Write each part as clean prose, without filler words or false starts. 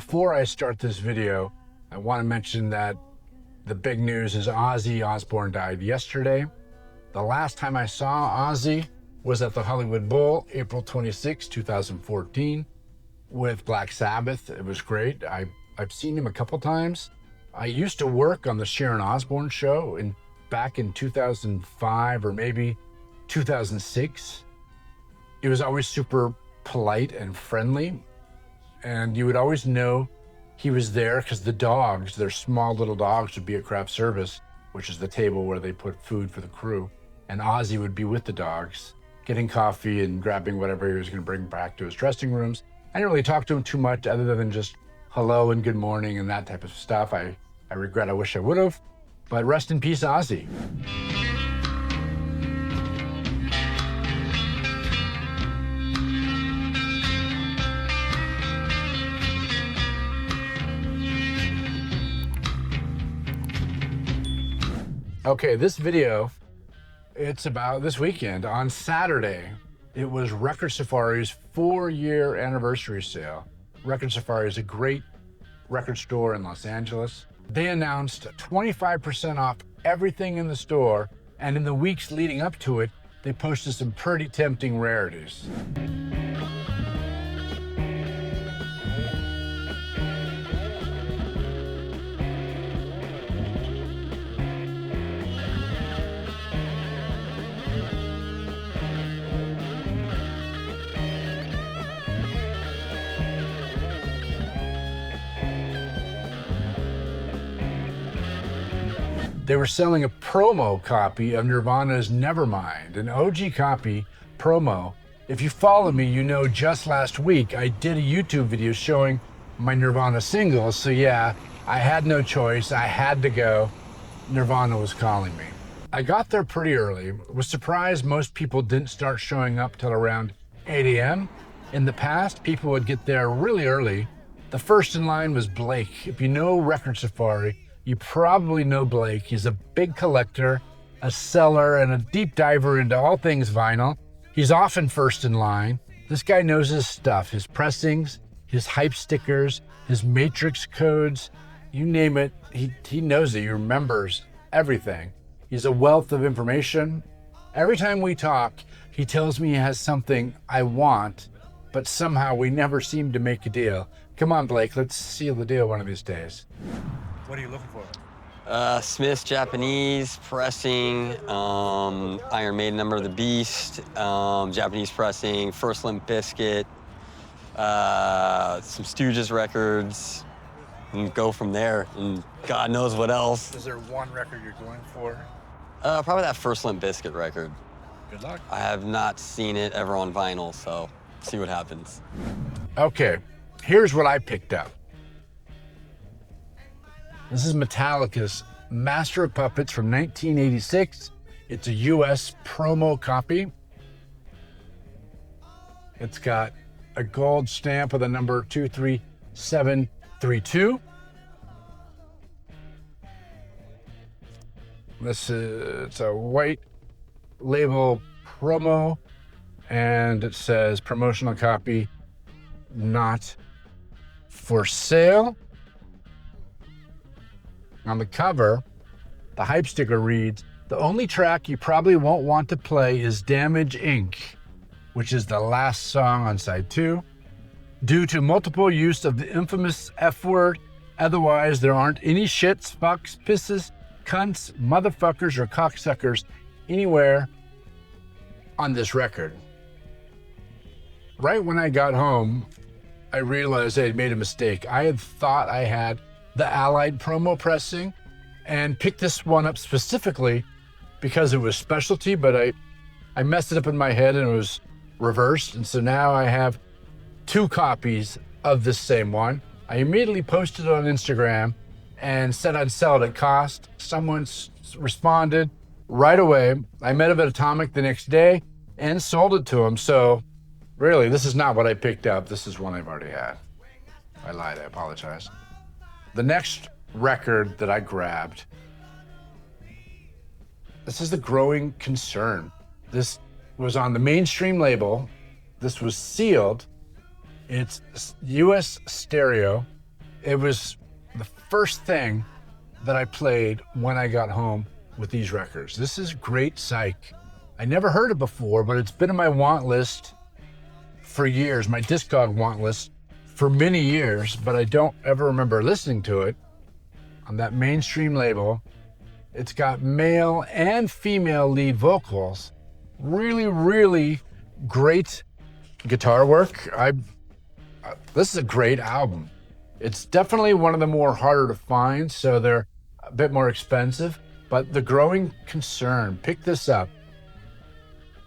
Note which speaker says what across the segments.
Speaker 1: Before I start this video, I want to mention that the big news is Ozzy Osbourne died yesterday. The last time I saw Ozzy was at the Hollywood Bowl, April 26, 2014, with Black Sabbath. It was great. I've seen him a couple times. I used to work on the Sharon Osbourne show back in 2005 or maybe 2006. He was always super polite and friendly, and you would always know he was there because the dogs, their small little dogs, would be at craft service, which is the table where they put food for the crew, and Ozzy would be with the dogs, getting coffee and grabbing whatever he was going to bring back to his dressing rooms. I didn't really talk to him too much other than just hello and good morning and that type of stuff. I regret, I wish I would have, but rest in peace, Ozzy. Okay, this video, it's about this weekend. On Saturday, it was Record Safari's 4-year anniversary sale. Record Safari is a great record store in Los Angeles. They announced 25% off everything in the store, and in the weeks leading up to it, they posted some pretty tempting rarities. They were selling a promo copy of Nirvana's Nevermind, an OG copy promo. If you follow me, you know just last week I did a YouTube video showing my Nirvana singles, so yeah, I had no choice, I had to go. Nirvana was calling me. I got there pretty early, was surprised most people didn't start showing up till around 8 a.m. In the past, people would get there really early. The first in line was Blake. If you know Record Safari, you probably know Blake. He's a big collector, a seller, and a deep diver into all things vinyl. He's often first in line. This guy knows his stuff, his pressings, his hype stickers, his matrix codes, you name it, he knows it. He remembers everything. He's a wealth of information. Every time we talk, he tells me he has something I want, but somehow we never seem to make a deal. Come on, Blake, let's seal the deal one of these days. What are you looking for?
Speaker 2: Smith's Japanese pressing, Iron Maiden Number of the Beast, Japanese pressing, First Limp Bizkit, some Stooges records, and go from there, and God knows what else.
Speaker 1: Is there one record you're going for?
Speaker 2: Probably that First Limp Bizkit record.
Speaker 1: Good luck.
Speaker 2: I have not seen it ever on vinyl, so see what happens.
Speaker 1: Okay, here's what I picked up. This is Metallica's Master of Puppets from 1986. It's a US promo copy. It's got a gold stamp with a number 23732. It's a white label promo, and it says promotional copy, not for sale. On the cover, the hype sticker reads, "The only track you probably won't want to play is Damage Inc., which is the last song on side 2. Due to multiple use of the infamous F word, otherwise there aren't any shits, fucks, pisses, cunts, motherfuckers, or cocksuckers anywhere on this record." Right when I got home, I realized I had made a mistake. I had thought I had the Allied promo pressing and picked this one up specifically because it was specialty, but I messed it up in my head and it was reversed. And so now I have 2 copies of this same one. I immediately posted it on Instagram and said I'd sell it at cost. Someone responded right away. I met him at Atomic the next day and sold it to him. So really, this is not what I picked up. This is one I've already had. I lied, I apologize. The next record that I grabbed, this is the Growing Concern. This was on the mainstream label. This was sealed. It's US stereo. It was the first thing that I played when I got home with these records. This is great Psych. I never heard it before, but it's been in my want list for years, my Discog want list for many years, but I don't ever remember listening to it on that mainstream label. It's got male and female lead vocals. Really, really great guitar work. This is a great album. It's definitely one of the more harder to find, so they're a bit more expensive, but The Growing Concern, pick this up.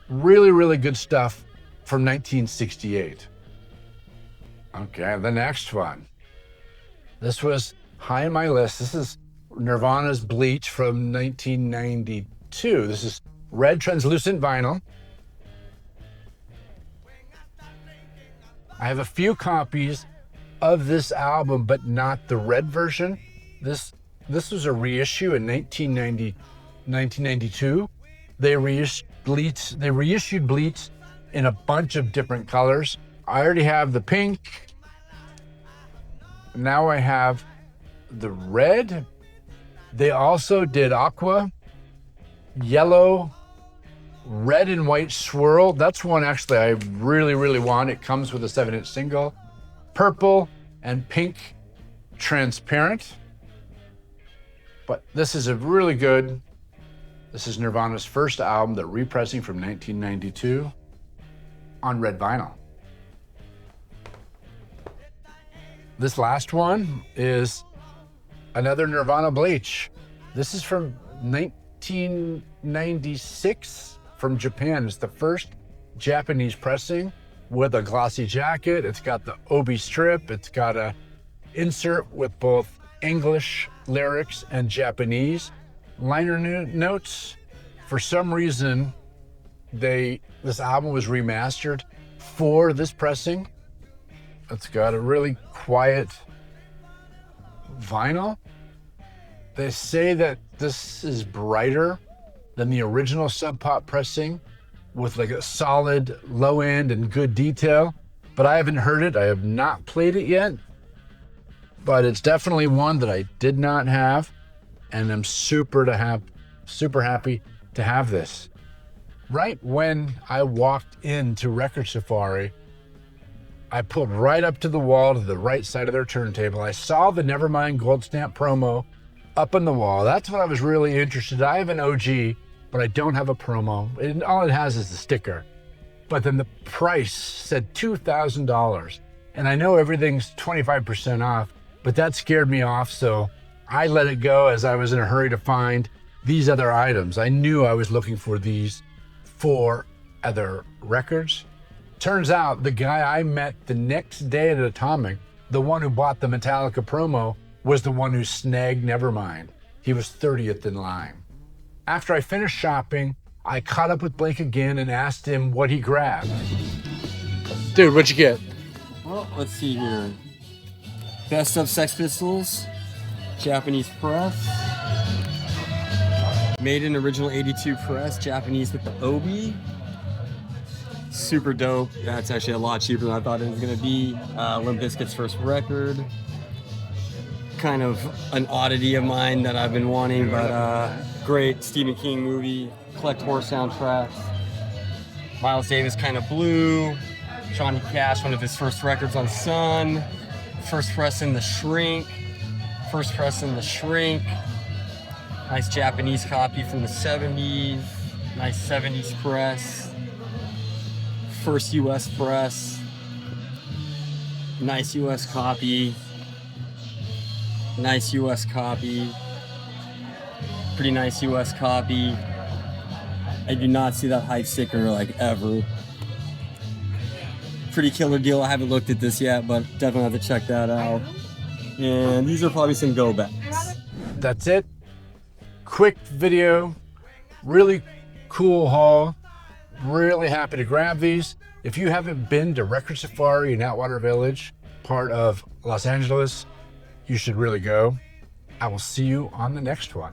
Speaker 1: Really, really good stuff from 1968. Okay, the next one. This was high on my list. This is Nirvana's Bleach from 1992. This is red translucent vinyl. I have a few copies of this album, but not the red version. This was a reissue in 1992. They reissued Bleach in a bunch of different colors. I already have the pink. Now I have the red. They also did aqua, yellow, red and white swirl. That's one actually I really, really want. It comes with a 7-inch single. Purple and pink transparent. But this is a really good, this is Nirvana's first album, the repressing from 1992 on red vinyl. This last one is another Nirvana Bleach. This is from 1996 from Japan. It's the first Japanese pressing with a glossy jacket. It's got the obi strip. It's got a insert with both English lyrics and Japanese liner notes. For some reason, this album was remastered for this pressing. It's got a really quiet vinyl. They say that this is brighter than the original Sub Pop pressing with like a solid low end and good detail, but I haven't heard it. I have not played it yet, but it's definitely one that I did not have, and I'm super happy to have this. Right when I walked into Record Safari, I pulled right up to the wall to the right side of their turntable. I saw the Nevermind Gold Stamp promo up on the wall. That's what I was really interested in. I have an OG, but I don't have a promo. All it has is the sticker. But then the price said $2,000. And I know everything's 25% off, but that scared me off, so I let it go as I was in a hurry to find these other items. I knew I was looking for these 4 other records. Turns out the guy I met the next day at Atomic, the one who bought the Metallica promo, was the one who snagged Nevermind. He was 30th in line. After I finished shopping, I caught up with Blake again and asked him what he grabbed. Dude, what'd you get?
Speaker 2: Well, let's see here. Best of Sex Pistols, Japanese press. Made in original 82 press, Japanese with the obi. Super dope. That's actually a lot cheaper than I thought it was gonna be. Limp Bizkit's first record. Kind of an oddity of mine that I've been wanting, but great Stephen King movie, collectible soundtracks. Miles Davis, Kind of Blue. Johnny Cash, one of his first records on Sun. First press in The Shrink. Nice Japanese copy from the 70s. Nice 70s press. First US press. Nice US copy. Nice US copy. Pretty nice US copy. I do not see that hype sticker like ever. Pretty killer deal. I haven't looked at this yet, but definitely have to check that out. And these are probably some go backs.
Speaker 1: That's it. Quick video. Really cool haul. Really happy to grab these. If you haven't been to Record Safari in Atwater Village, part of Los Angeles, you should really go. I will see you on the next one.